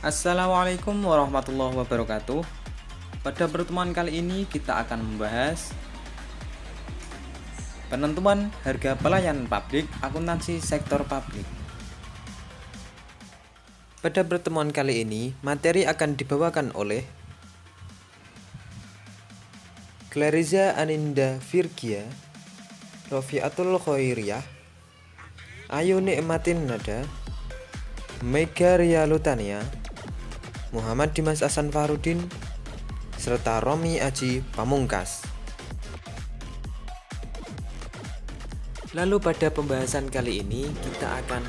Assalamualaikum warahmatullahi wabarakatuh. Pada pertemuan kali ini kita akan membahas penentuan harga pelayanan publik akuntansi sektor publik. Pada pertemuan kali ini, materi akan dibawakan oleh Clariza Aninda Virgia, Rofiatul Khairiyah, Ayu Nikmatin Nada, Mega Ria Lutania, Muhammad Dimas Hasan Farudin, serta Romi Aji Pamungkas. Lalu pada pembahasan kali ini kita akan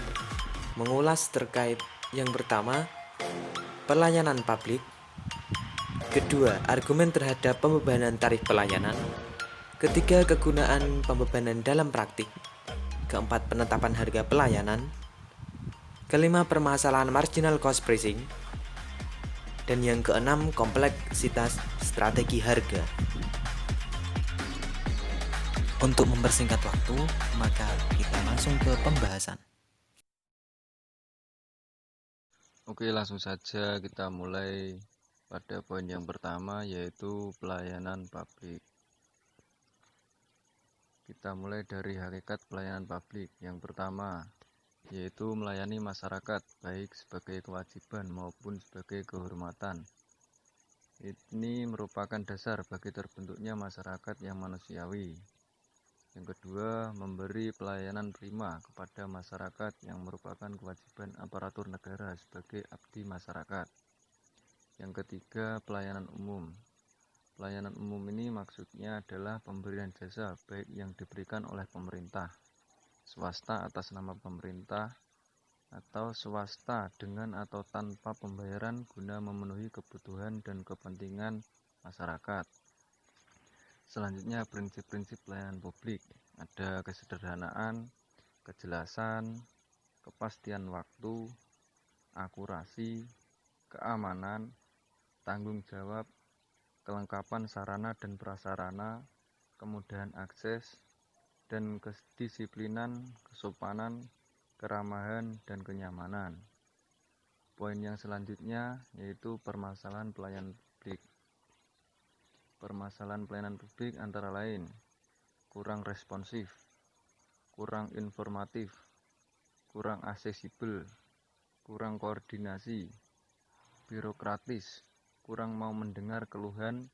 mengulas terkait yang pertama, pelayanan publik. Kedua, argumen terhadap pembebanan tarif pelayanan. Ketiga, kegunaan pembebanan dalam praktik. Keempat, penetapan harga pelayanan. Kelima, permasalahan marginal cost pricing. Dan yang keenam, kompleksitas strategi harga. Untuk mempersingkat waktu, maka kita langsung ke pembahasan. Oke, langsung saja kita mulai pada poin yang pertama, yaitu pelayanan publik. Kita mulai dari hakikat pelayanan publik. Yang pertama, yaitu melayani masyarakat, baik sebagai kewajiban maupun sebagai kehormatan. Ini merupakan dasar bagi terbentuknya masyarakat yang manusiawi. Yang kedua, memberi pelayanan prima kepada masyarakat yang merupakan kewajiban aparatur negara sebagai abdi masyarakat. Yang ketiga, pelayanan umum. Pelayanan umum ini maksudnya adalah pemberian jasa baik yang diberikan oleh pemerintah, swasta atas nama pemerintah, atau swasta dengan atau tanpa pembayaran guna memenuhi kebutuhan dan kepentingan masyarakat. Selanjutnya, prinsip-prinsip pelayanan publik. Ada kesederhanaan, kejelasan, kepastian waktu, akurasi, keamanan, tanggung jawab, kelengkapan sarana dan prasarana, kemudahan akses, dan kedisiplinan, kesopanan, keramahan, dan kenyamanan. Poin yang selanjutnya yaitu permasalahan pelayanan publik. Permasalahan pelayanan publik antara lain kurang responsif, kurang informatif, kurang aksesibel, kurang koordinasi, birokratis, kurang mau mendengar keluhan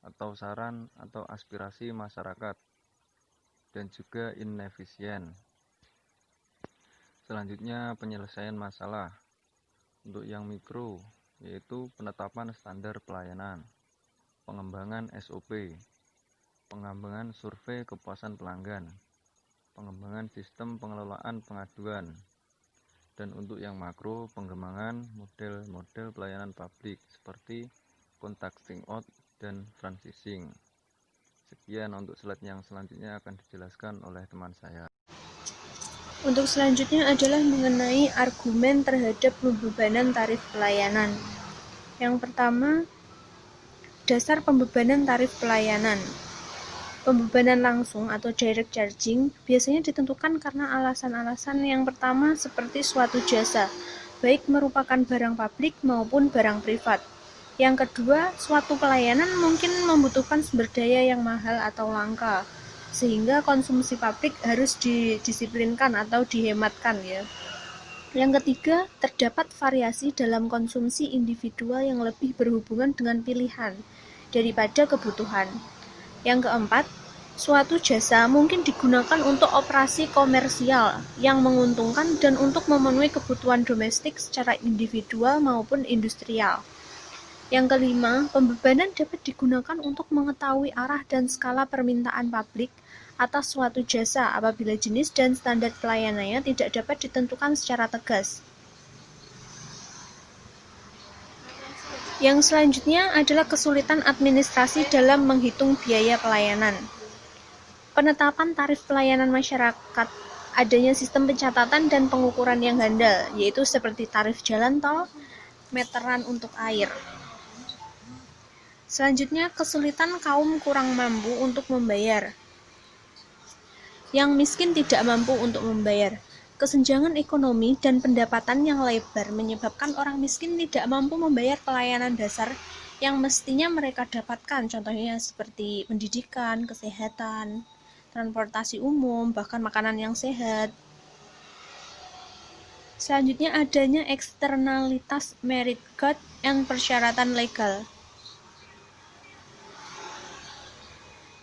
atau saran atau aspirasi masyarakat, dan juga inefisien. Selanjutnya, penyelesaian masalah. Untuk yang mikro, yaitu penetapan standar pelayanan, pengembangan SOP, pengembangan survei kepuasan pelanggan, pengembangan sistem pengelolaan pengaduan, dan untuk yang makro, pengembangan model-model pelayanan publik seperti contracting out dan franchising. Sekian untuk slide yang selanjutnya akan dijelaskan oleh teman saya. Untuk selanjutnya adalah mengenai argumen terhadap pembebanan tarif pelayanan. Yang pertama, dasar pembebanan tarif pelayanan. Pembebanan langsung atau direct charging biasanya ditentukan karena alasan-alasan yang pertama seperti suatu jasa, baik merupakan barang publik maupun barang privat. Yang kedua, suatu pelayanan mungkin membutuhkan sumber daya yang mahal atau langka, sehingga konsumsi publik harus didisiplinkan atau dihematkan ya. Yang ketiga, terdapat variasi dalam konsumsi individual yang lebih berhubungan dengan pilihan daripada kebutuhan. Yang keempat, suatu jasa mungkin digunakan untuk operasi komersial yang menguntungkan dan untuk memenuhi kebutuhan domestik secara individual maupun industrial. Yang kelima, pembebanan dapat digunakan untuk mengetahui arah dan skala permintaan publik atas suatu jasa apabila jenis dan standar pelayanannya tidak dapat ditentukan secara tegas. Yang selanjutnya adalah kesulitan administrasi dalam menghitung biaya pelayanan. Penetapan tarif pelayanan masyarakat, adanya sistem pencatatan dan pengukuran yang handal, yaitu seperti tarif jalan tol, meteran untuk air. Selanjutnya, kesulitan kaum kurang mampu untuk membayar. Yang miskin tidak mampu untuk membayar. Kesenjangan ekonomi dan pendapatan yang lebar menyebabkan orang miskin tidak mampu membayar pelayanan dasar yang mestinya mereka dapatkan, contohnya seperti pendidikan, kesehatan, transportasi umum, bahkan makanan yang sehat. Selanjutnya adanya eksternalitas merit code yang persyaratan legal.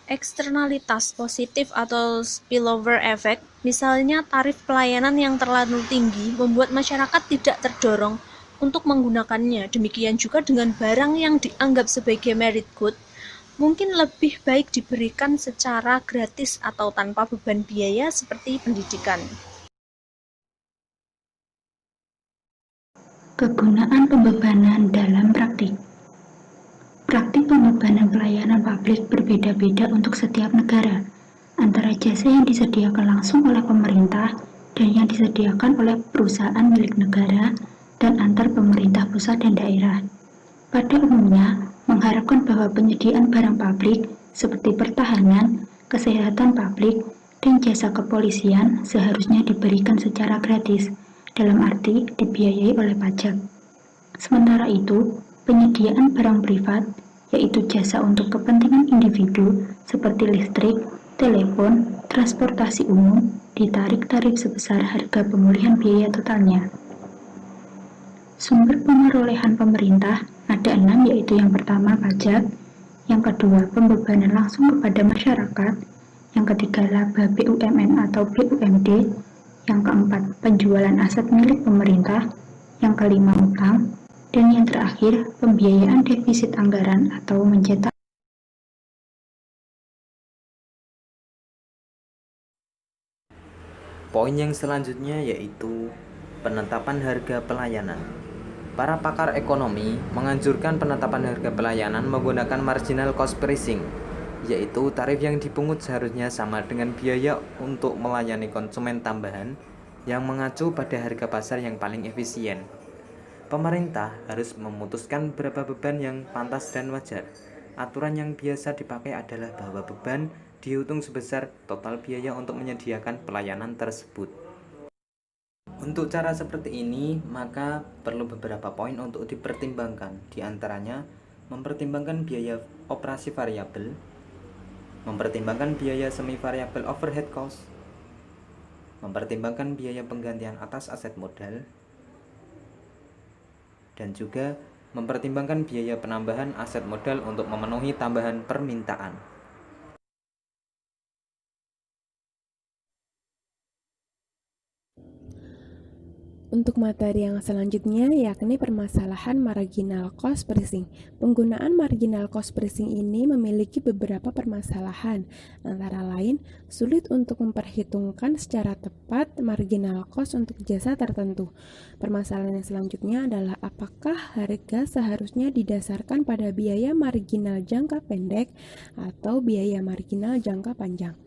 Eksternalitas positif atau spillover effect, misalnya tarif pelayanan yang terlalu tinggi membuat masyarakat tidak terdorong untuk menggunakannya. Demikian juga dengan barang yang dianggap sebagai merit good, mungkin lebih baik diberikan secara gratis atau tanpa beban biaya seperti pendidikan. Kegunaan pembebanan dalam praktik. Praktik pembebanan pelayanan publik berbeda-beda untuk setiap negara, antara jasa yang disediakan langsung oleh pemerintah dan yang disediakan oleh perusahaan milik negara dan antar pemerintah pusat dan daerah. Pada umumnya, mengharapkan bahwa penyediaan barang publik seperti pertahanan, kesehatan publik, dan jasa kepolisian seharusnya diberikan secara gratis, dalam arti dibiayai oleh pajak. Sementara itu, penyediaan barang privat, yaitu jasa untuk kepentingan individu seperti listrik, telepon, transportasi umum, ditarik tarif sebesar harga pemulihan biaya totalnya. Sumber pengerolehan pemerintah ada 6, yaitu yang pertama pajak, yang kedua pembebanan langsung kepada masyarakat, yang ketiga laba BUMN atau BUMD, yang keempat penjualan aset milik pemerintah, yang kelima utang, dan yang terakhir pembiayaan defisit anggaran atau mencetak. Poin yang selanjutnya yaitu penetapan harga pelayanan. Para pakar ekonomi menganjurkan penetapan harga pelayanan menggunakan marginal cost pricing, yaitu tarif yang dipungut seharusnya sama dengan biaya untuk melayani konsumen tambahan yang mengacu pada harga pasar yang paling efisien. Pemerintah harus memutuskan berapa beban yang pantas dan wajar. Aturan yang biasa dipakai adalah bahwa beban dihitung sebesar total biaya untuk menyediakan pelayanan tersebut. Untuk cara seperti ini, maka perlu beberapa poin untuk dipertimbangkan. Di antaranya, mempertimbangkan biaya operasi variabel, mempertimbangkan biaya semi variabel overhead cost, mempertimbangkan biaya penggantian atas aset modal, dan juga mempertimbangkan biaya penambahan aset modal untuk memenuhi tambahan permintaan. Untuk materi yang selanjutnya yakni permasalahan marginal cost pricing. Penggunaan marginal cost pricing ini memiliki beberapa permasalahan, antara lain sulit untuk memperhitungkan secara tepat marginal cost untuk jasa tertentu. Permasalahan yang selanjutnya adalah apakah harga seharusnya didasarkan pada biaya marginal jangka pendek atau biaya marginal jangka panjang.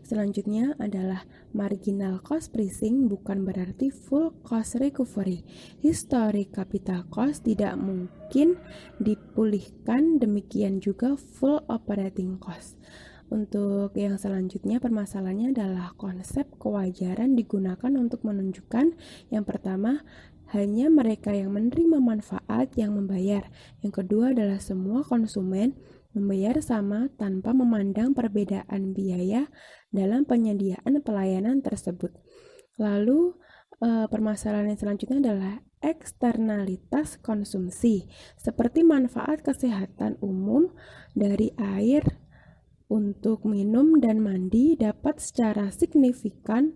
Selanjutnya adalah marginal cost pricing bukan berarti full cost recovery. Historic capital cost tidak mungkin dipulihkan, demikian juga full operating cost. Untuk yang selanjutnya permasalahannya adalah konsep kewajaran digunakan untuk menunjukkan yang pertama hanya mereka yang menerima manfaat yang membayar. Yang kedua adalah semua konsumen membayar sama tanpa memandang perbedaan biaya dalam penyediaan pelayanan tersebut. Lalu permasalahan yang selanjutnya adalah eksternalitas konsumsi, seperti manfaat kesehatan umum dari air untuk minum dan mandi dapat secara signifikan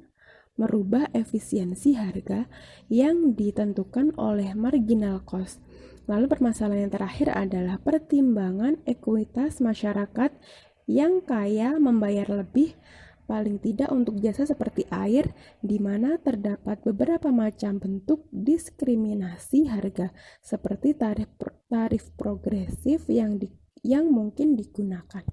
merubah efisiensi harga yang ditentukan oleh marginal cost. Lalu permasalahan yang terakhir adalah pertimbangan ekuitas masyarakat yang kaya membayar lebih paling tidak untuk jasa seperti air, di mana terdapat beberapa macam bentuk diskriminasi harga seperti tarif progresif yang mungkin digunakan.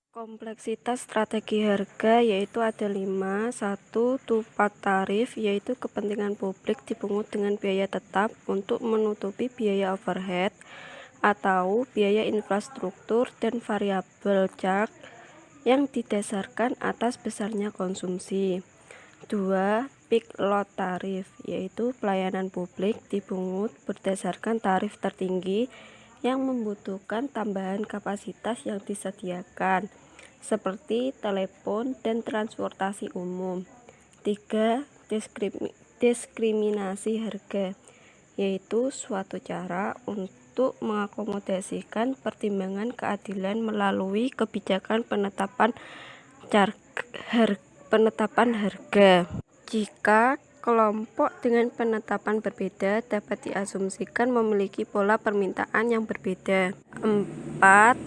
Kompleksitas strategi harga yaitu ada 5. 1. Tupat tarif, yaitu kepentingan publik dipungut dengan biaya tetap untuk menutupi biaya overhead atau biaya infrastruktur dan variabel charge yang didasarkan atas besarnya konsumsi. 2. Peak load tarif, yaitu pelayanan publik dipungut berdasarkan tarif tertinggi yang membutuhkan tambahan kapasitas yang disediakan, seperti telepon dan transportasi umum. 3. Diskriminasi harga, yaitu suatu cara untuk mengakomodasikan pertimbangan keadilan melalui kebijakan penetapan harga. Jika kelompok dengan penetapan berbeda dapat diasumsikan memiliki pola permintaan yang berbeda. 4.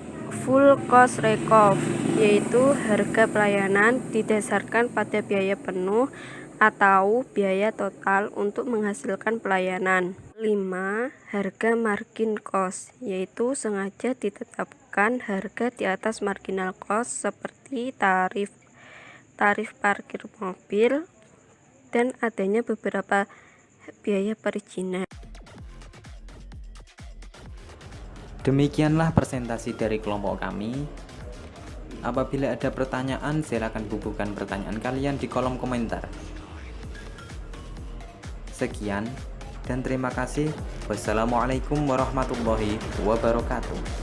Full cost recovery, yaitu harga pelayanan didasarkan pada biaya penuh atau biaya total untuk menghasilkan pelayanan. 5. Harga margin cost, yaitu sengaja ditetapkan harga di atas marginal cost seperti tarif parkir mobil dan adanya beberapa biaya perizinan. Demikianlah presentasi dari kelompok kami. Apabila ada pertanyaan, silakan bubuhkan pertanyaan kalian di kolom komentar. Sekian dan terima kasih. Wassalamualaikum warahmatullahi wabarakatuh.